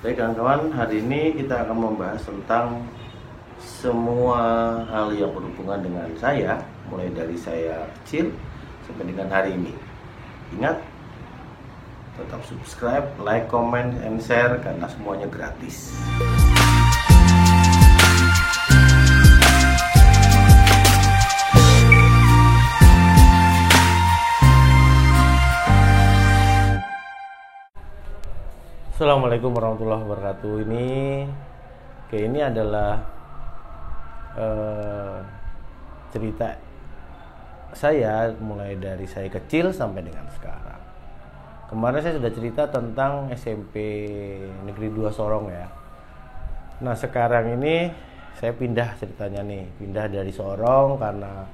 Baik kawan-kawan, hari ini kita akan membahas tentang semua hal yang berhubungan dengan saya, mulai dari saya kecil sampai dengan hari ini. Ingat, tetap subscribe, like, comment, and share karena semuanya gratis. Assalamualaikum warahmatullahi wabarakatuh. Ini adalah cerita saya mulai dari saya kecil sampai dengan sekarang. Kemarin saya sudah cerita tentang SMP Negeri 2 Sorong ya. Nah sekarang ini saya pindah ceritanya nih, pindah dari Sorong karena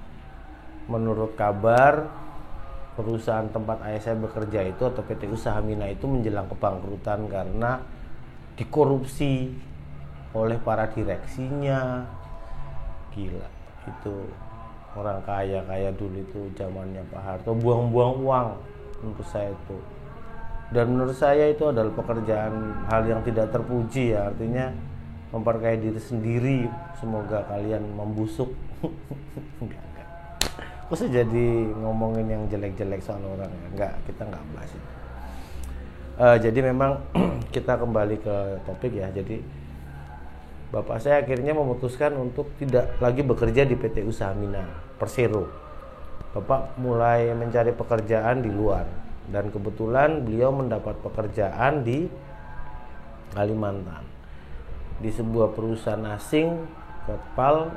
menurut kabar perusahaan tempat ayah saya bekerja itu atau PT Usaha Mina itu menjelang kebangkrutan karena dikorupsi oleh para direksinya. Gila, itu orang kaya dulu itu zamannya Pak Harto buang-buang uang untuk saya itu. Dan menurut saya itu adalah pekerjaan hal yang tidak terpuji ya, artinya memperkaya diri sendiri. Semoga kalian membusuk. Enggak. Kok saya jadi ngomongin yang jelek-jelek soal orang ya? Enggak, kita nggak bahas itu. Jadi memang kita kembali ke topik ya. Jadi bapak saya akhirnya memutuskan untuk tidak lagi bekerja di PT Usaha Mina Persero. Bapak mulai mencari pekerjaan di luar dan kebetulan beliau mendapat pekerjaan di Kalimantan di sebuah perusahaan asing kapal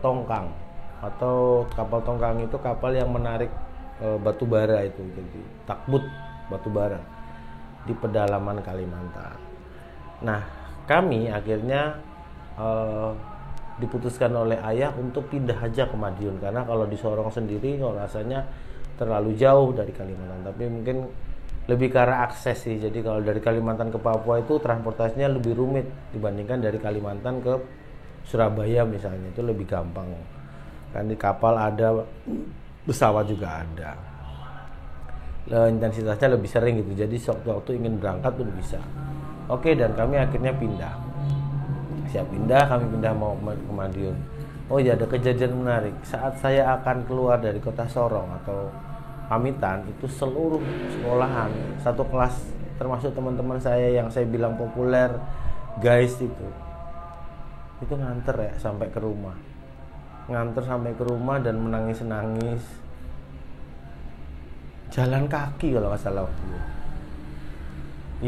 tongkang. Atau kapal tongkang itu kapal yang menarik batu bara itu, jadi takbut batu bara di pedalaman Kalimantan. Nah kami akhirnya diputuskan oleh ayah untuk pindah aja ke Madiun karena kalau di Sorong sendiri kalau rasanya terlalu jauh dari Kalimantan, tapi mungkin lebih ke arah akses sih. Jadi kalau dari Kalimantan ke Papua itu transportasinya lebih rumit dibandingkan dari Kalimantan ke Surabaya misalnya, itu lebih gampang. Kan di kapal ada, pesawat juga ada. Intensitasnya lebih sering gitu. Jadi waktu ingin berangkat tuh bisa. Oke, dan kami akhirnya pindah. Kami pindah mau ke Madiun. Oh ya, ada kejadian menarik. Saat saya akan keluar dari kota Sorong atau pamitan, itu seluruh sekolahan satu kelas termasuk teman-teman saya yang saya bilang populer, guys itu nganter ya sampai ke rumah. Nganter sampai ke rumah dan menangis-nangis. Jalan kaki kalau nggak salah waktu itu.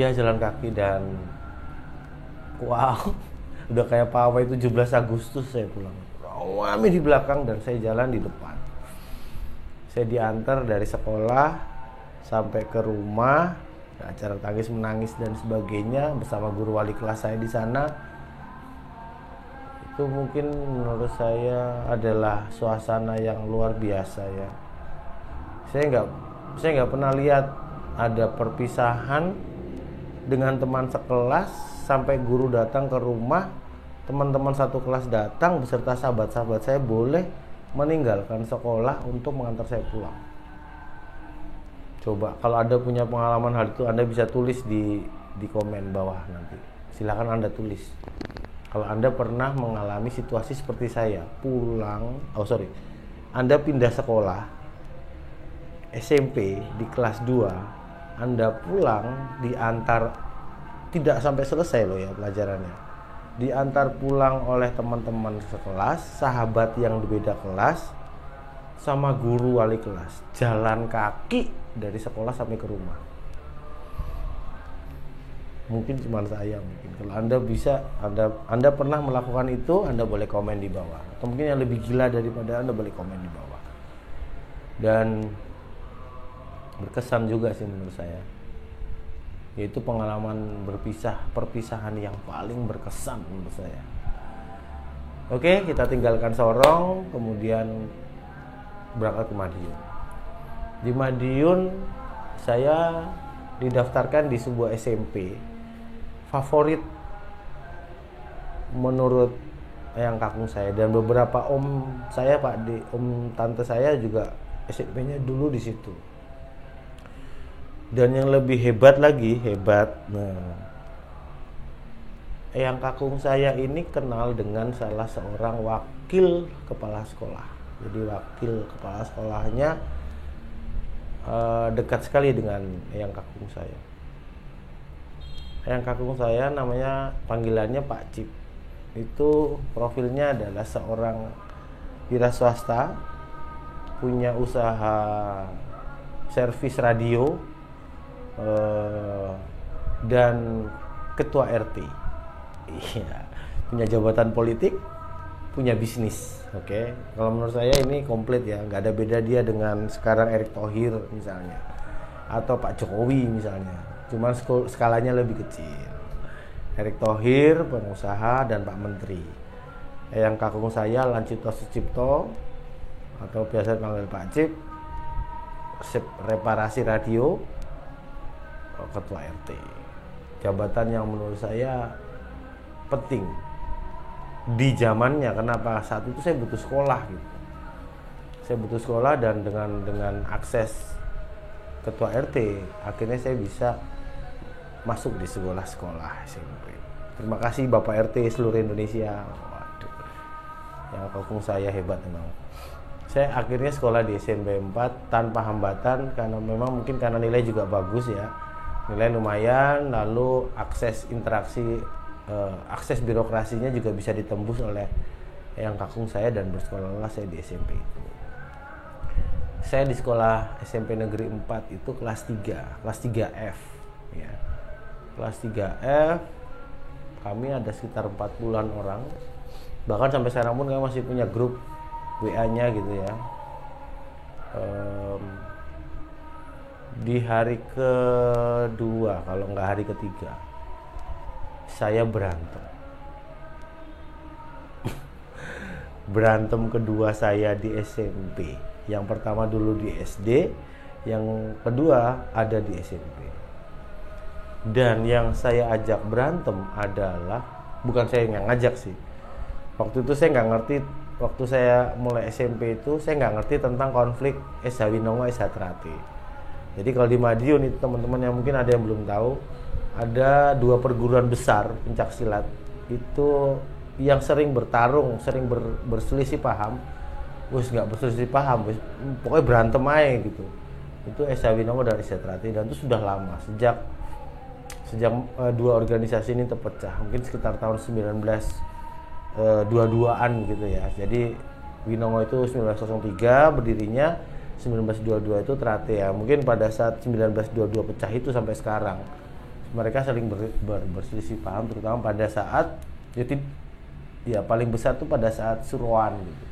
Iya jalan kaki dan wow, udah kayak pawai 17 Agustus saya pulang. Rame di belakang dan saya jalan di depan. Saya diantar dari sekolah sampai ke rumah, acara tangis menangis dan sebagainya bersama guru wali kelas saya di sana. Itu mungkin menurut saya adalah suasana yang luar biasa ya. Saya nggak pernah lihat ada perpisahan dengan teman sekelas sampai guru datang ke rumah, teman-teman satu kelas datang beserta sahabat-sahabat saya boleh meninggalkan sekolah untuk mengantar saya pulang. Coba kalau Anda punya pengalaman hal itu, Anda bisa tulis di komen bawah nanti. Silakan Anda tulis. Kalau Anda pernah mengalami situasi seperti saya, Anda pindah sekolah SMP di kelas 2, Anda pulang diantar, tidak sampai selesai loh ya pelajarannya, diantar pulang oleh teman-teman sekelas, sahabat yang beda kelas, sama guru wali kelas, jalan kaki dari sekolah sampai ke rumah. Mungkin cuma saya mungkin. Kalau Anda bisa, Anda pernah melakukan itu, Anda boleh komen di bawah. Atau mungkin yang lebih gila daripada Anda boleh komen di bawah. Dan berkesan juga sih menurut saya. Yaitu pengalaman perpisahan yang paling berkesan menurut saya. Oke, kita tinggalkan Sorong, kemudian berangkat ke Madiun. Di Madiun saya didaftarkan di sebuah SMP favorit menurut yang kakung saya dan beberapa om saya, om tante saya juga SMP-nya dulu di situ. Dan yang lebih hebat lagi, nah, Eyang kakung saya ini kenal dengan salah seorang wakil kepala sekolah. Jadi wakil kepala sekolahnya dekat sekali dengan eyang kakung saya. Eyang kakung saya namanya, panggilannya Pak Cip. Itu profilnya adalah seorang wira swasta, punya usaha servis radio, dan ketua RT. Iya, punya jabatan politik, punya bisnis. Oke. Kalau menurut saya ini komplit ya, nggak ada beda dia dengan sekarang Erick Thohir misalnya, atau Pak Jokowi misalnya. Cuman skalanya lebih kecil. Erick Thohir pengusaha dan Pak Menteri. Yang kakung saya Lancipto Sucipto, atau biasa dipanggil Pak Cip, reparasi radio, ketua RT. Jabatan yang menurut saya penting di zamannya. Kenapa? Saat itu saya butuh sekolah gitu. Saya butuh sekolah, dan dengan akses ketua RT akhirnya saya bisa masuk di sekolah-sekolah SMP. Terima kasih Bapak RT seluruh Indonesia. Waduh, yang kakung saya hebat memang. Saya akhirnya sekolah di SMP 4 tanpa hambatan, karena memang mungkin karena nilai juga bagus ya, nilai lumayan, lalu akses interaksi, akses birokrasinya juga bisa ditembus oleh yang kakung saya, dan bersekolahlah saya di SMP itu. Saya di sekolah SMP Negeri 4 itu kelas 3, kelas 3F ya. Kelas 3F kami ada sekitar 40-an orang. Bahkan sampai sekarang pun kami masih punya grup WA-nya gitu ya. Di hari kedua, kalau nggak hari ketiga, saya berantem. Berantem kedua saya di SMP. Yang pertama dulu di SD, yang kedua ada di SMP. Dan yang saya ajak berantem adalah, bukan saya yang ngajak sih. Waktu itu saya nggak ngerti, waktu saya mulai SMP itu saya nggak ngerti tentang konflik Esa Winongo Esa Trate. Jadi kalau di Madiun itu teman-teman yang mungkin ada yang belum tahu, ada dua perguruan besar pencak silat itu yang sering bertarung, sering berselisih paham. Nggak berselisih paham, pokoknya berantem aja gitu. Itu Esa Winongo dan Esa Trate, dan itu sudah lama, sejak dua organisasi ini terpecah, mungkin sekitar tahun 1922-an gitu ya. Jadi Winongo itu 1903 berdirinya, 1922 itu Trate ya. Mungkin pada saat 1922 pecah itu sampai sekarang mereka saling berselisih paham, terutama pada saat ya paling besar tuh pada saat suruhan gitu.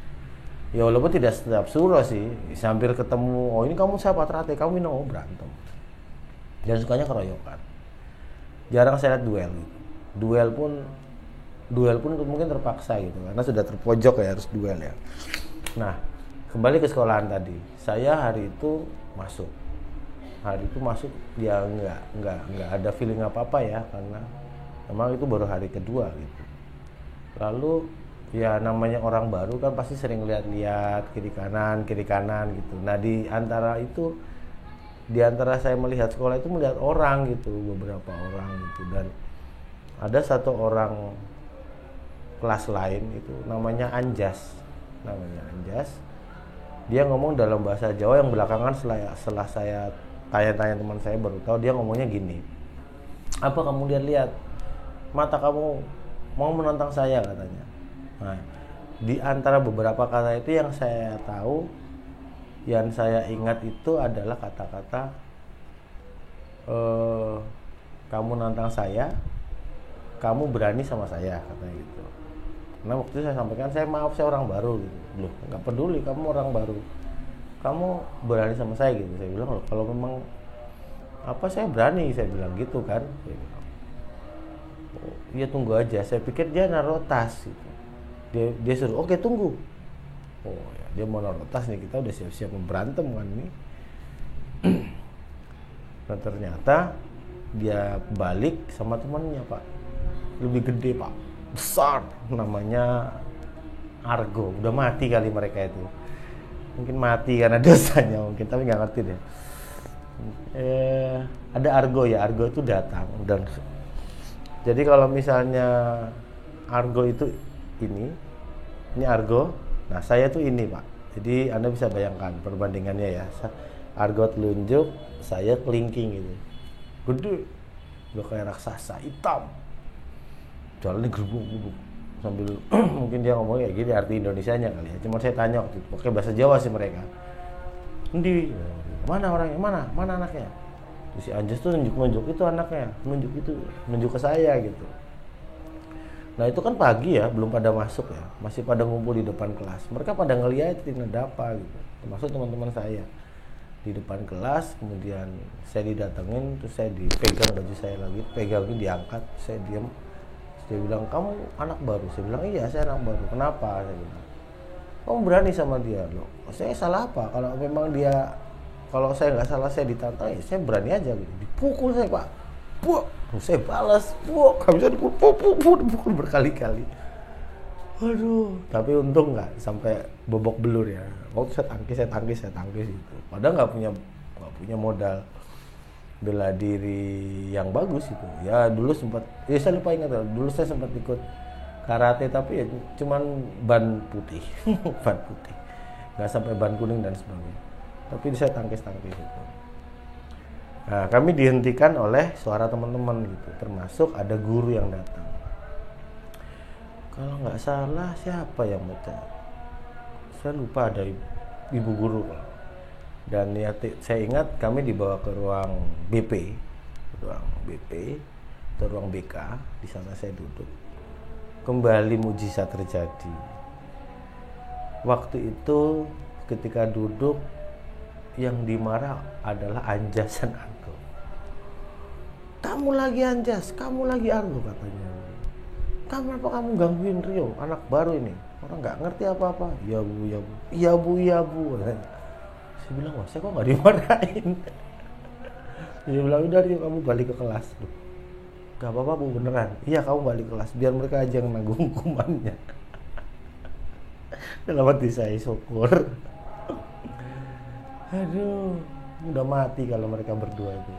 Ya walaupun tidak setiap suruh sih, hampir ketemu, oh ini kamu siapa Trate, kamu Winongo, berantem. Dan sukanya keroyokan. Jarang saya lihat duel gitu. Duel pun mungkin terpaksa gitu, karena sudah terpojok ya, harus duel ya. Nah, kembali ke sekolahan tadi. Saya hari itu masuk ya nggak ada feeling apa-apa ya, karena memang itu baru hari kedua gitu. Lalu ya namanya orang baru kan pasti sering lihat-lihat kiri kanan gitu. Nah, di antara saya melihat sekolah itu, melihat orang gitu, beberapa orang gitu, dan ada satu orang kelas lain itu namanya Anjas. Dia ngomong dalam bahasa Jawa yang belakangan setelah saya tanya-tanya teman saya baru tahu, dia ngomongnya gini, apa kamu lihat mata kamu mau menantang saya, katanya. Nah, di antara beberapa kata itu yang saya tahu, yang saya ingat itu adalah kata-kata kamu nantang saya, kamu berani sama saya, katanya gitu. Nah, waktu itu saya sampaikan, saya maaf, saya orang baru gitu. Loh, nggak peduli, kamu orang baru, kamu berani sama saya gitu. Saya bilang, loh, kalau memang apa saya berani, saya bilang gitu kan. Oh, iya tunggu aja, saya pikir dia naruh tas gitu. Dia suruh, oke tunggu. Oh ya, dia mau naruh tas nih, kita udah siap-siap berantem kan nih. Dan ternyata dia balik sama temannya, Pak, lebih gede, Pak, besar, namanya Argo. Udah mati kali mereka itu, mungkin mati karena dosanya mungkin, tapi nggak ngerti deh. Ada Argo ya, Argo itu datang dan jadi kalau misalnya Argo itu ini Argo, nah saya tuh ini Pak. Jadi Anda bisa bayangkan perbandingannya ya. Argo telunjuk, saya kelingking gitu. Gede, udah kayak raksasa hitam. Jalannya gerubuk-gerubuk sambil mungkin dia ngomong kayak gini arti Indonesianya kali ya. Cuma saya tanya waktu itu, pakai bahasa Jawa sih mereka. Endi? Mana orangnya? Mana anaknya? Terus si Anjas tuh nunjuk itu anaknya, nunjuk ke saya gitu. Nah itu kan pagi ya, belum pada masuk ya, masih pada ngumpul di depan kelas. Mereka pada ngeliatin ada apa gitu, termasuk teman-teman saya di depan kelas. Kemudian saya didatengin, terus saya dipegang baju saya lagi, pegangin diangkat, saya diam. Dia bilang, kamu anak baru? Saya bilang, iya saya anak baru. Kenapa? Saya bilang, kamu berani sama dia? Loh, saya salah apa? Kalau saya nggak salah saya ditantang, ya saya berani aja gitu. Dipukul saya Pak, buak, saya balas, buak, habis itu dipukul berkali-kali. Aduh, tapi untung nggak sampai bobok belur ya. Waktu saya tangkis gitu. Padahal nggak punya modal bela diri yang bagus itu. Ya dulu sempat, ya saya lupa ingat, dulu saya sempat ikut karate tapi ya cuman ban putih, ban putih, nggak sampai ban kuning dan sebagainya. Tapi saya tangkis itu. Nah, kami dihentikan oleh suara teman-teman gitu, termasuk ada guru yang datang. Kalau nggak salah siapa yang baca? Saya lupa, ada ibu guru. Dan ya, saya ingat kami dibawa ke ruang BP, atau ruang BK. Di sana saya duduk. Kembali mujizat terjadi. Waktu itu ketika duduk, yang dimarah adalah Anjas dan Argo. Kamu lagi Anjas, kamu lagi Argo katanya. Kenapa kamu gangguin Rio, anak baru ini? Orang nggak ngerti apa-apa. Iya bu. Saya bilang, wah saya kok nggak dimarahin. Dia bilang, udah Rio kamu balik ke kelas. Gak apa-apa bu, beneran. Iya kamu balik ke kelas, biar mereka aja yang nanggung hukumannya. Dalam hati saya syukur. Aduh, udah mati kalau mereka berdua itu.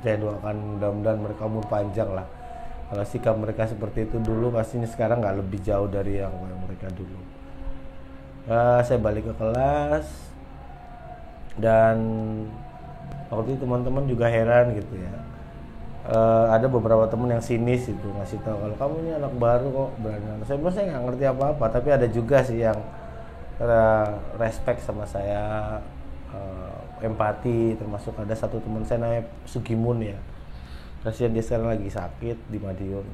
Saya doakan mudah-mudahan mereka umur panjang lah. Kalau sikap mereka seperti itu dulu, pastinya sekarang nggak lebih jauh dari yang mereka dulu. Saya balik ke kelas dan waktu itu teman-teman juga heran gitu ya. Ada beberapa teman yang sinis itu ngasih tahu kalau kamu ini anak baru kok berani. Saya bilang saya nggak ngerti apa-apa, tapi ada juga sih yang respect sama saya. Empati, termasuk ada satu teman saya namanya Sugimun ya, kasihan dia sekarang lagi sakit di Madiun,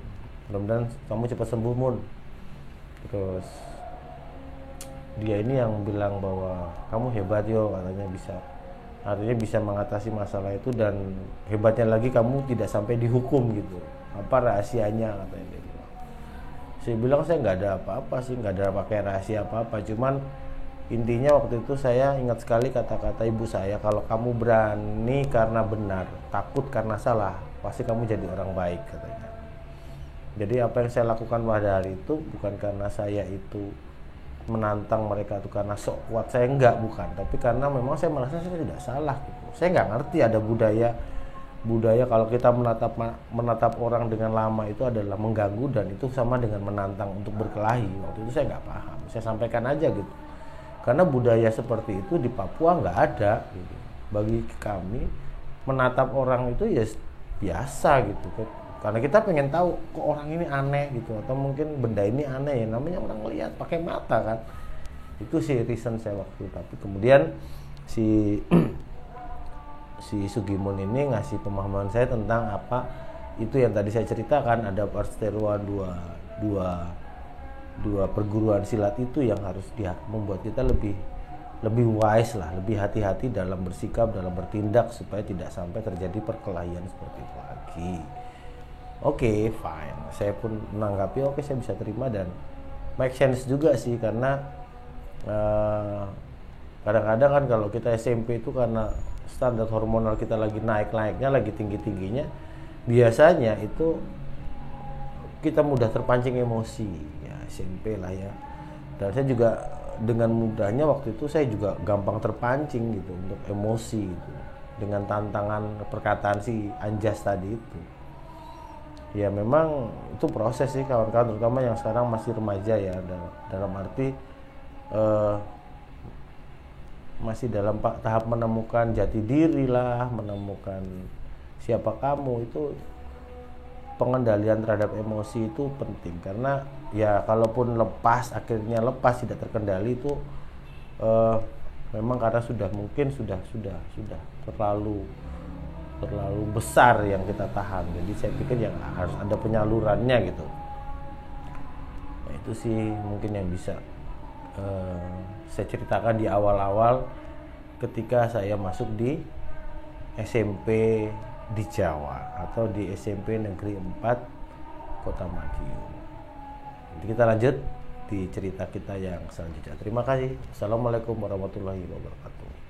mudah-mudahan kamu cepat sembuh Mun. Terus dia ini yang bilang bahwa kamu hebat yo, katanya artinya bisa mengatasi masalah itu, dan hebatnya lagi kamu tidak sampai dihukum gitu. Apa rahasianya, katanya dia bilang. Saya bilang saya nggak ada apa-apa sih, nggak ada pakai rahasia apa-apa, cuman intinya waktu itu saya ingat sekali kata-kata ibu saya, kalau kamu berani karena benar, takut karena salah, pasti kamu jadi orang baik, katanya. Jadi apa yang saya lakukan pada hari itu bukan karena saya itu menantang mereka itu karena sok kuat, saya bukan, tapi karena memang saya merasa saya tidak salah gitu. Saya nggak ngerti ada budaya kalau kita menatap orang dengan lama itu adalah mengganggu, dan itu sama dengan menantang untuk berkelahi. Waktu itu saya nggak paham, saya sampaikan aja gitu. Karena budaya seperti itu di Papua nggak ada gitu. Bagi kami menatap orang itu ya biasa gitu. Karena kita pengen tahu kok orang ini aneh gitu, atau mungkin benda ini aneh ya, namanya orang lihat pakai mata kan. Itu sih reason saya waktu itu. Tapi kemudian si Sugimun ini ngasih pemahaman saya tentang apa itu yang tadi saya ceritakan, ada perseteruan dua perguruan silat itu yang harus membuat kita lebih wise lah, lebih hati-hati dalam bersikap, dalam bertindak, supaya tidak sampai terjadi perkelahian seperti itu lagi. Oke, fine. Saya pun menanggapi oke, saya bisa terima dan make sense juga sih, karena kadang-kadang kan kalau kita SMP itu karena standar hormonal kita lagi naik-naiknya, lagi tinggi-tingginya, biasanya itu kita mudah terpancing emosi. SMP lah ya, dan saya juga dengan mudahnya waktu itu saya juga gampang terpancing gitu untuk emosi gitu. dengan tantangan perkataan si Anjas tadi itu. Ya memang itu proses sih kawan-kawan, terutama yang sekarang masih remaja ya, dalam arti masih dalam tahap menemukan jati diri lah, menemukan siapa kamu. Itu pengendalian terhadap emosi itu penting, karena ya kalaupun akhirnya lepas tidak terkendali itu memang karena sudah terlalu besar yang kita tahan. Jadi saya pikir yang harus ada penyalurannya gitu. Nah, itu sih mungkin yang bisa saya ceritakan di awal-awal ketika saya masuk di SMP di Jawa atau di SMP Negeri 4 Kota Madiun. Jadi kita lanjut di cerita kita yang selanjutnya. Terima kasih. Assalamualaikum warahmatullahi wabarakatuh.